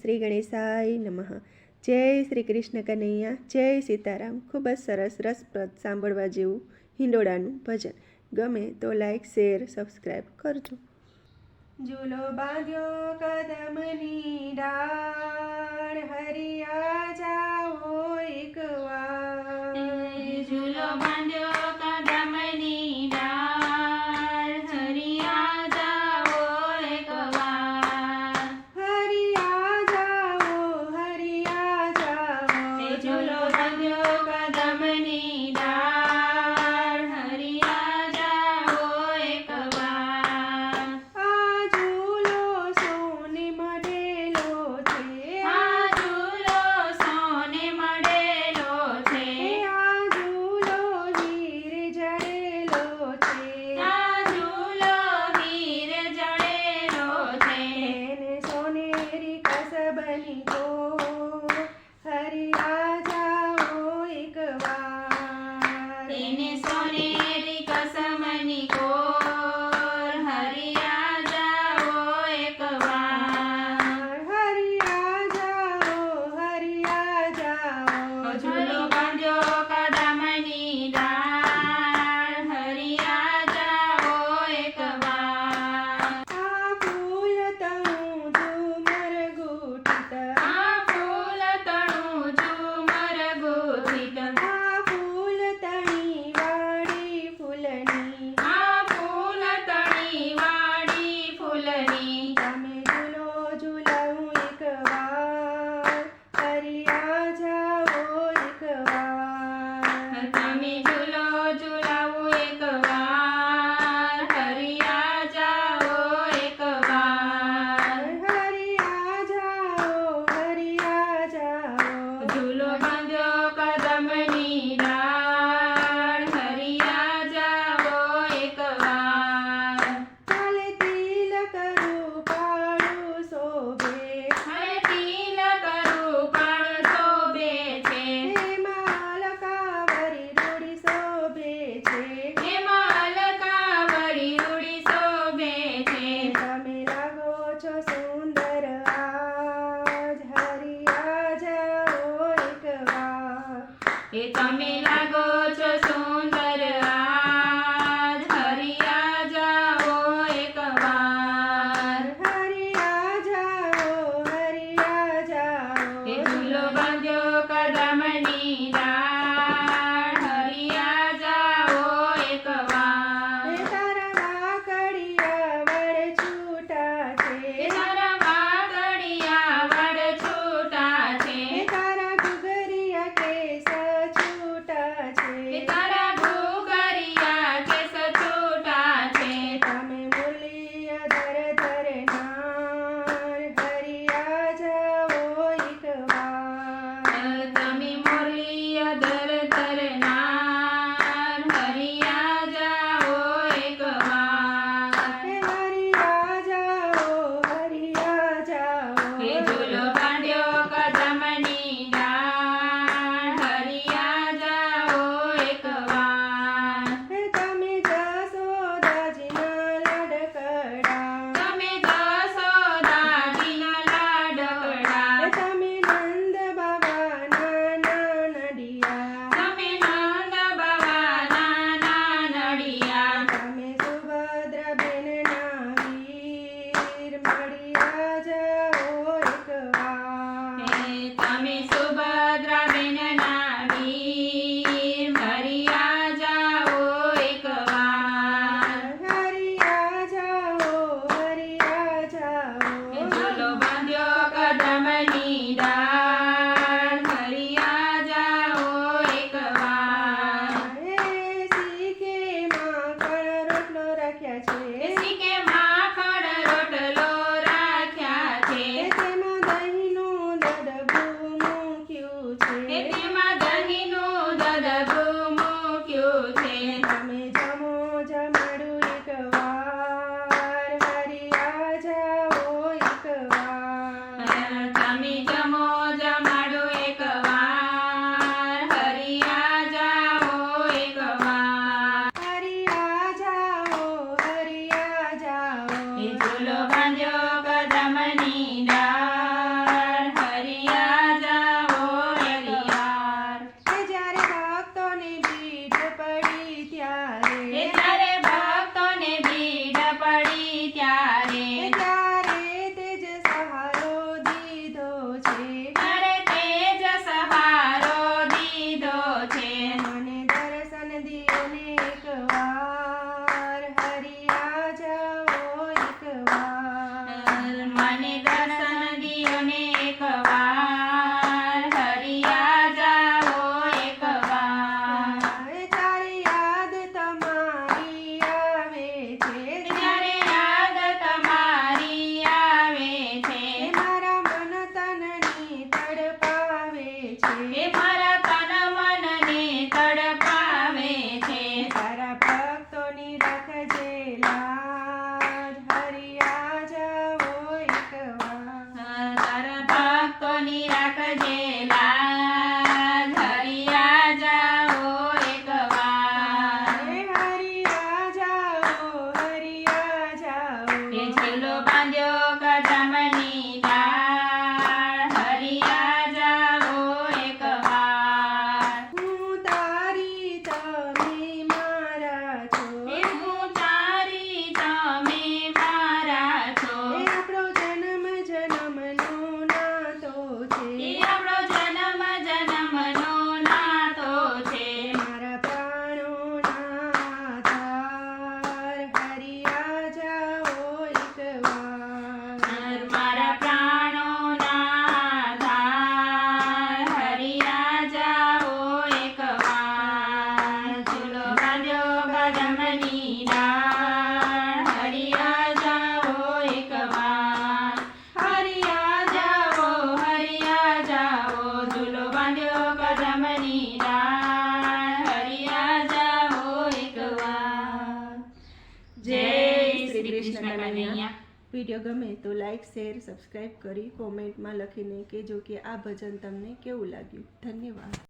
શ્રી ગણેશાય નમઃ. જય શ્રી કૃષ્ણ કનૈયા, જય સીતારામ. ખૂબ જ સરસ રસપ્રદ સાંભળવા જેવું હિંડોળાનું ભજન. ગમે તો લાઈક, શેર, સબસ્ક્રાઈબ કરજો. ઝૂલો બાંધ્યો કદમની ડાળ, હરિયા જાઓ એકવાર. ઝૂલો બાંધ્યો કદમની ડાળ, હરિયા જાઓ એકવાર. હરિયા જાઓ, હરિયા જાઓ. ઝૂલો બાંધ્યો કદમની ડાળ, હરિયા જાઓ એકવાર. આ ઝૂલો સોને મઢેલો છે. આ ઝૂલો સોને મળેલો છે. રાખજે લાજ હરિયા જાવો એકવાર તારા ભક્તોની રાખજે લાજ હરિયા જાઓ એકવાર હે હરિયા જાવો કે ઝૂલો બાંધ્યો કદમની ડાળ હરિયા જાઓ એકવાર હું તારી તમે મારા છો એ હું તારી તમે મારા છો એ આપણો જન્મ જન્મનો નાતો એ છે આપણો જન્મ જન્મનો નાતો છે મારા પ્રાણોના આધાર હરિયા જાઓ એકવાર મારા પ્રાણોના આધાર હરિયા જાઓ એકવાર ઝૂલો બાંધ્યો કદમની ડાળ હરિયા જાઓ એકવાર હરિયા જાઓ ઝૂલો બાંધ્યો કદમની ડાળ હરિયા જાઓ એકવાર જય શ્રી કૃષ્ણ કનૈયા વિડીયો ગમે તો લાઈક શેર સબસ્ક્રાઈબ કરી કોમેન્ટમાં લખીને કહેજો કે આ ભજન તમને કેવું લાગ્યું. ધન્યવાદ.